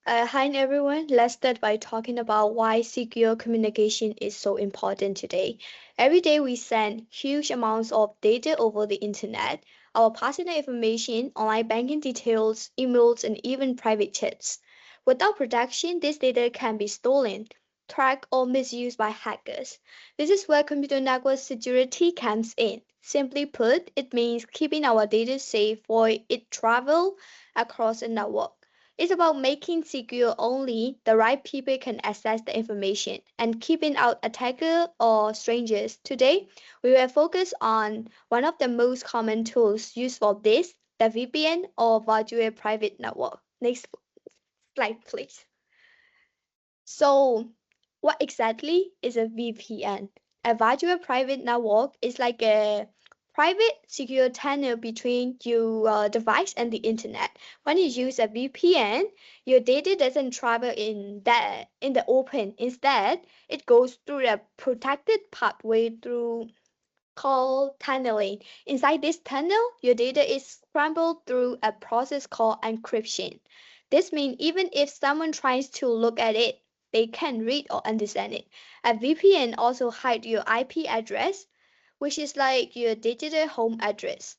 Hi everyone. Let's start by talking about why secure communication is so important today. Every day we send huge amounts of data over the internet. Our personal information, online banking details, emails, and even private chats. Without protection, this data can be stolen, tracked, or misused by hackers. This is where computer network security comes in. Simply put, it means keeping our data safe for it travel across a network. It's about making secure only the right people can access the information and keeping out attackers or strangers. Today, we will focus on one of the most common tools used for this, the VPN or virtual private network. Next slide, please. So, what exactly is a VPN? A virtual private network is like a private secure tunnel between your device and the internet. When you use a VPN, your data doesn't travel in the open. Instead, it goes through a protected pathway through called tunneling. Inside this tunnel, your data is scrambled through a process called encryption. This means even if someone tries to look at it, they can't read or understand it. A VPN also hides your IP address, which is like your digital home address.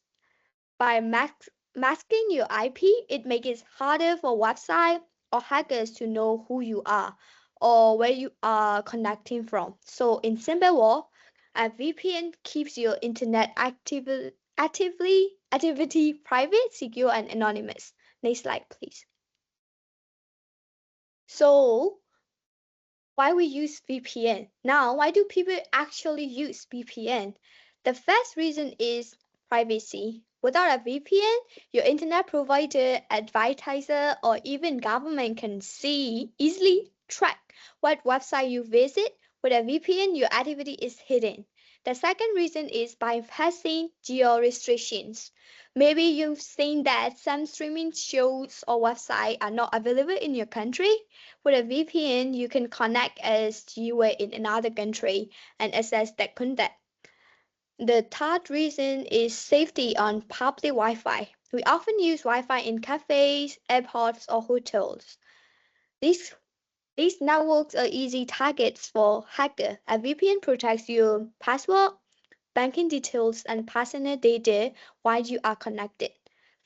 By masking your IP, it makes it harder for websites or hackers to know who you are or where you are connecting from. So, in simple words, a VPN keeps your internet activity private, secure, and anonymous. Next slide, please. So, why we use VPN? Now, why do people actually use VPN? The first reason is privacy. Without a VPN, your internet provider, advertiser, or even government can easily track what website you visit. With a VPN, your activity is hidden. The second reason is bypassing geo restrictions. Maybe you've seen that some streaming shows or websites are not available in your country. With a VPN, you can connect as you were in another country and access that content. The third reason is safety on public Wi-Fi. We often use Wi-Fi in cafes, airports, or hotels. These these networks are easy targets for hackers. A VPN protects your password, banking details, and personal data while you are connected.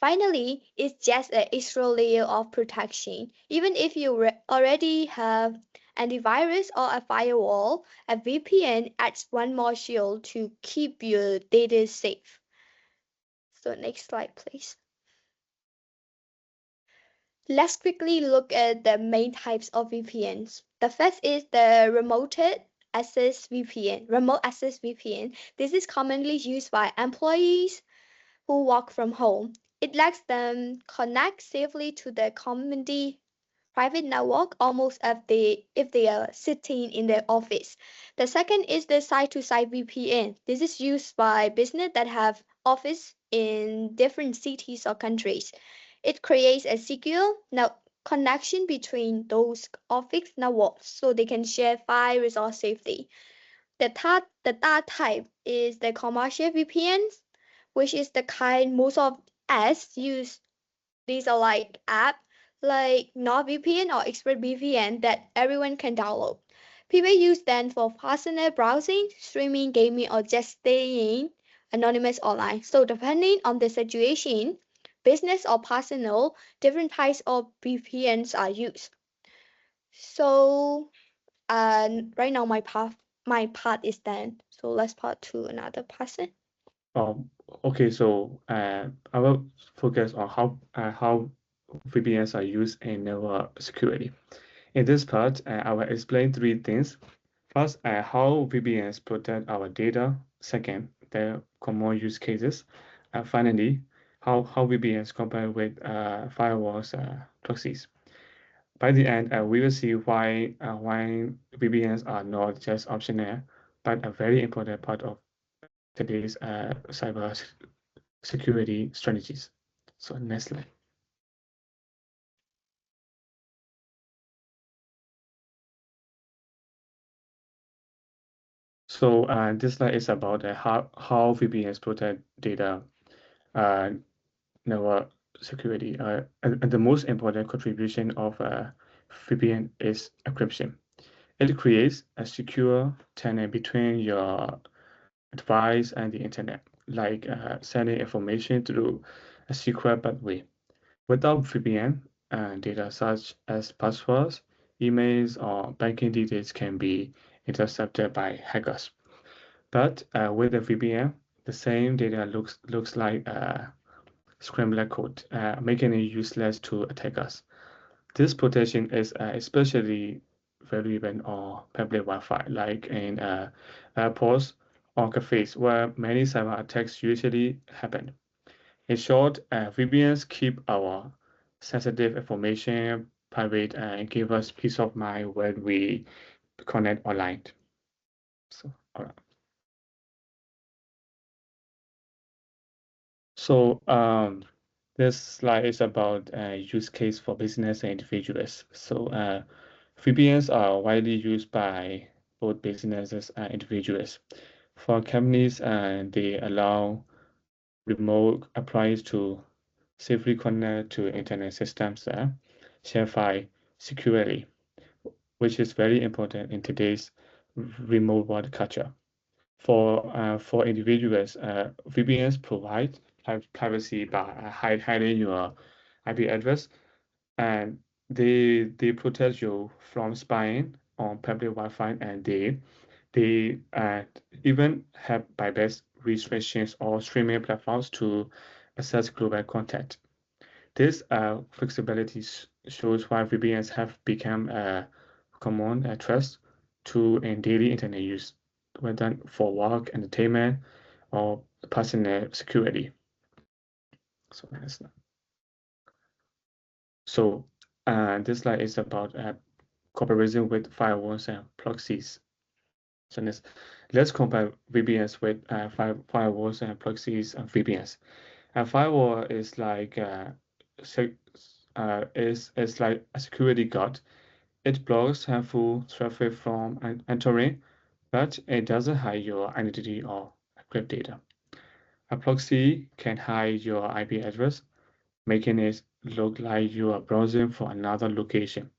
Finally, it's just an extra layer of protection. Even if you already have antivirus or a firewall, a VPN adds one more shield to keep your data safe. So next slide, please. Let's quickly look at the main types of VPNs. The first is the remote access VPN. This is commonly used by employees who work from home. It lets them connect safely to the company private network almost if they are sitting in their office. The second is the site-to-site VPN. This is used by business that have office in different cities or countries. It creates a secure connection between those office networks so they can share file resource safely. The third type is the commercial VPNs, which is the kind most of us use. These are like app like NordVPN or ExpressVPN that everyone can download. People use them for personal browsing, streaming, gaming, or just staying anonymous online. So depending on the situation, business or personal, different types of VPNs are used. So right now my part is done. So let's part to another person. Um, okay, so I will focus on how VPNs are used in network security. In this part, I will explain three things. First, how VPNs protect our data. Second, the common use cases. Finally, how VPNs compare with firewalls proxies. By the end, we will see why VPNs are not just optional, but a very important part of today's cyber security strategies. So next slide. So this slide is about how VPNs protect data uh, network security. And the most important contribution of VPN is encryption. It creates a secure channel between your device and the internet, like sending information through a secret pathway. Without VPN, data such as passwords, emails, or banking details can be intercepted by hackers. But with a VPN, the same data looks like scrambled code, making it useless to attackers. This protection is especially valuable on public Wi-Fi, like in airports or cafes, where many cyber attacks usually happen. In short, VPNs keep our sensitive information private and give us peace of mind when we connect online. So, all right. So, this slide is about use case for business and individuals. So, VPNs are widely used by both businesses and individuals. For companies, they allow remote employees to safely connect to internet systems, share file securely, which is very important in today's remote world culture. For individuals, VPNs provide privacy by hiding your IP address, and they protect you from spying on public Wi-Fi, and they even have bypass restrictions or streaming platforms to access global content. This flexibility shows why VPNs have become a common trust tool in daily internet use, whether for work, entertainment, or personal security. So that's so this slide is about cooperation with firewalls and proxies. So let's compare VPNs with firewalls and proxies and VPNs. A firewall is like is like a security guard. It blocks harmful traffic from entering, but it doesn't hide your identity or encrypt data. A proxy can hide your IP address, making it look like you are browsing for another location.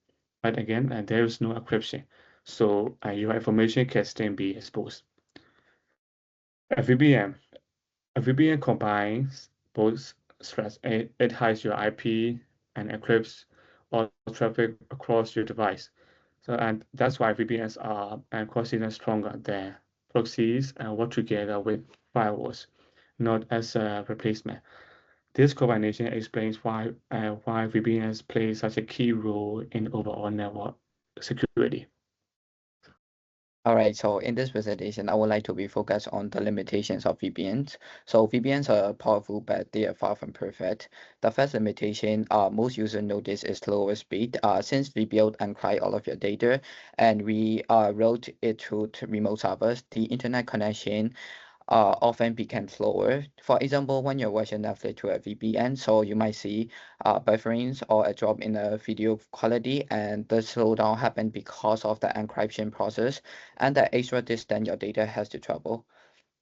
But again, there is no encryption, so your information can still be exposed. A VPN. A VPN combines both threats. It hides your IP and encrypts all traffic across your device. So, and that's why VPNs are considered stronger than proxies and work together with firewalls, not as a replacement. This combination explains why VPNs play such a key role in overall network security. All right, so in this presentation, I would like to be focused on the limitations of VPNs. So VPNs are powerful, but they are far from perfect. The first limitation most users notice is slower speed. Since we build and encrypt all of your data and we route it to remote servers, the internet connection often become slower. For example, when you're watching Netflix to a VPN, so you might see bufferings or a drop in the video quality, and the slowdown happen because of the encryption process and the extra distance your data has to travel.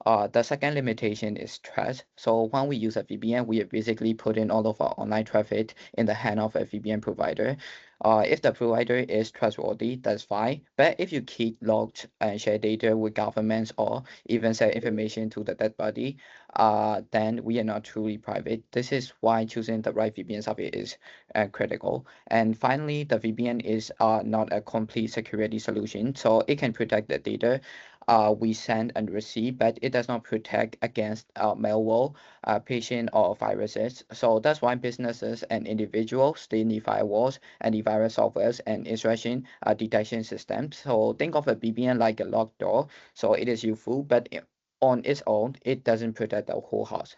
The second limitation is trust. So when we use a VPN, we are basically putting all of our online traffic in the hand of a VPN provider. If the provider is trustworthy, that's fine. But if you keep logged and share data with governments or even sell information to the third party, then we are not truly private. This is why choosing the right VPN service is critical. And finally, the VPN is not a complete security solution. So it can protect the data we send and receive, but it does not protect against malware, phishing, or viruses. So that's why businesses and individuals still need firewalls, antivirus softwares, and intrusion detection systems. So think of a VPN like a locked door. So it is useful, but on its own, it doesn't protect the whole house.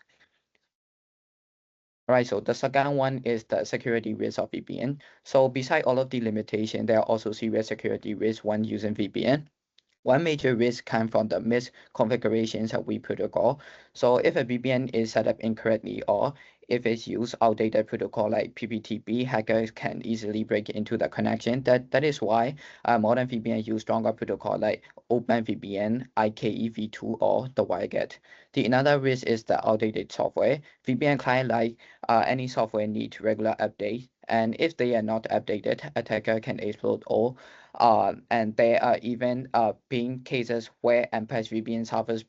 All right, so the second one is the security risk of VPN. So beside all of the limitation, there are also serious security risks when using VPN. One major risk comes from the misconfigurations of we protocol. So if a VPN is set up incorrectly or if it's used outdated protocol like PPTP, hackers can easily break into the connection. That is why modern VPN use stronger protocol like OpenVPN, IKEv2, or the WireGuard. The another risk is the outdated software. VPN client like any software need regular updates And if they are not updated, attacker can exploit all. And there are even been cases where Ampache VPN servers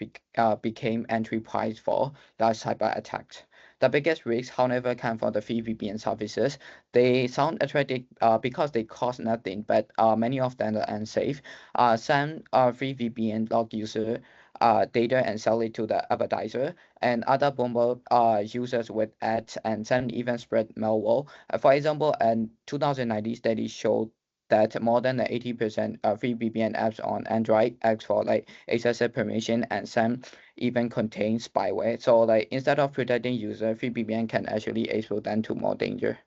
became entry points for large cyber attacks. The biggest risk, however, come from the free VPN services. They sound attractive because they cost nothing, but many of them are unsafe. Some free VPN log user data and sell it to the advertiser, and other bombard users with ads, and some even spread malware. For example, a 2019 study showed that more than 80% of free VPN apps on Android ask for like excessive permission, and some even contain spyware. So like instead of protecting user, free VPN can actually expose them to more danger.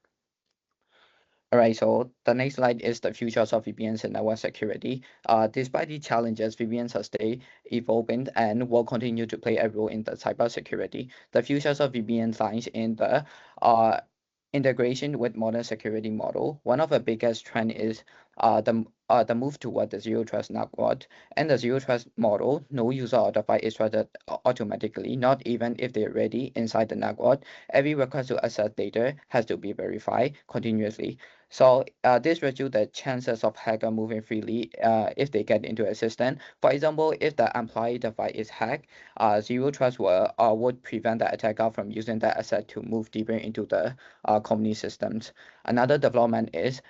All right, so the next slide is the futures of VPNs and network security. Despite the challenges, VPNs are stay evolving and will continue to play a role in the cybersecurity. The futures of VPN lies in the uh, integration with modern security model. One of the biggest trend is the move toward the zero trust network. And the zero trust model, no user or device is trusted automatically, not even if they're ready inside the network. Every request to access data has to be verified continuously. So this reduces the chances of hacker moving freely if they get into a system. For example, if the employee device is hacked, zero trust would prevent the attacker from using that asset to move deeper into the company systems. Another development is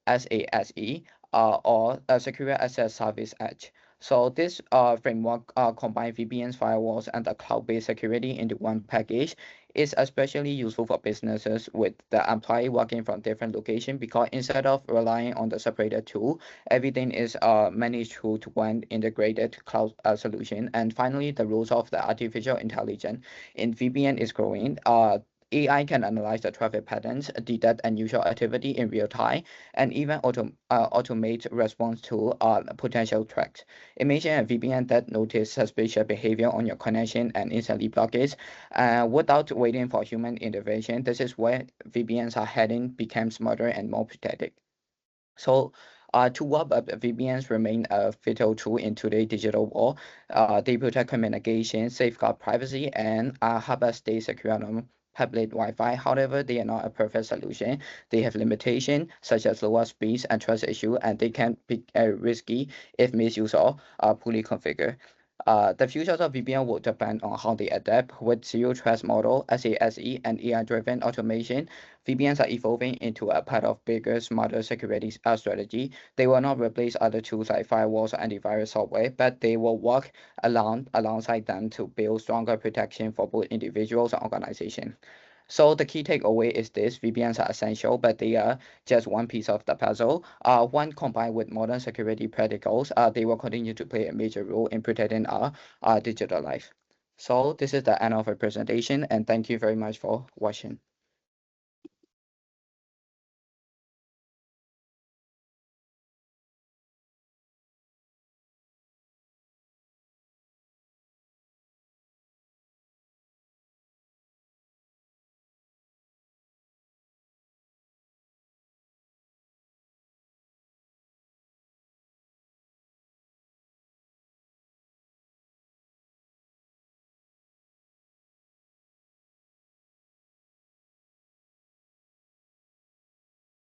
SASE, or a Secure Access Service Edge. So this framework combines VPNs, firewalls, and the cloud-based security into one package. Is especially useful for businesses with the employee working from different locations, because instead of relying on the separated tool, everything is managed through one integrated cloud solution. And finally, the rules of the artificial intelligence in VPN is growing. AI can analyze the traffic patterns, detect unusual activity in real time, and even automate response to potential threats. Imagine a VPN that notices suspicious behavior on your connection and instantly block it. Without waiting for human intervention, this is where VPNs are heading, become smarter and more protected. So to wrap up, VPNs remain a vital tool in today's digital world. They protect communication, safeguard privacy, and help us stay secure on public Wi-Fi. However, they are not a perfect solution. They have limitations such as lower speeds and trust issue, and they can be risky if misused or poorly configured. The future of VPN will depend on how they adapt. With zero trust model, SASE, and AI-driven automation, VPNs are evolving into a part of bigger, smarter security strategy. They will not replace other tools like firewalls or antivirus software, but they will work alongside them to build stronger protection for both individuals and organizations. So the key takeaway is this: VPNs are essential, but they are just one piece of the puzzle. When combined with modern security protocols, they will continue to play a major role in protecting our digital life. So this is the end of our presentation, and thank you very much for watching.